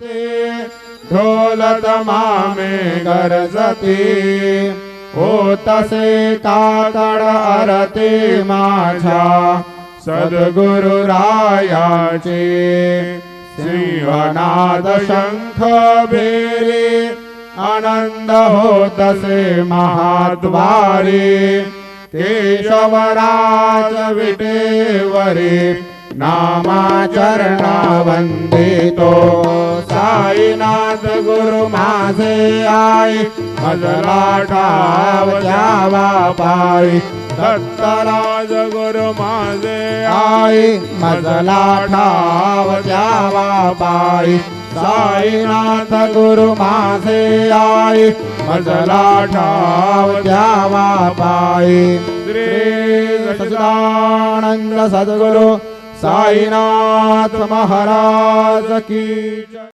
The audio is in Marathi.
ढोल तमामे गरजती होतसे काकड आरती माझ्या सद्गुरु रायाचे सिंहनाद शंख भेरी आनंद होतसे महाद्वारी केशवराज विटेवरी नामाचरणा वंदितो साईनाथ गुरु माझे आई मजला ठाव द्यावा पायी दत्तराज गुरु माझे आई मजला ठाव द्यावा पायी साईनाथ गुरु माझे आई मजला ठाव द्यावा पायी श्री सच्चिदानंद सद्गुरु साईनाथ महाराज की जय।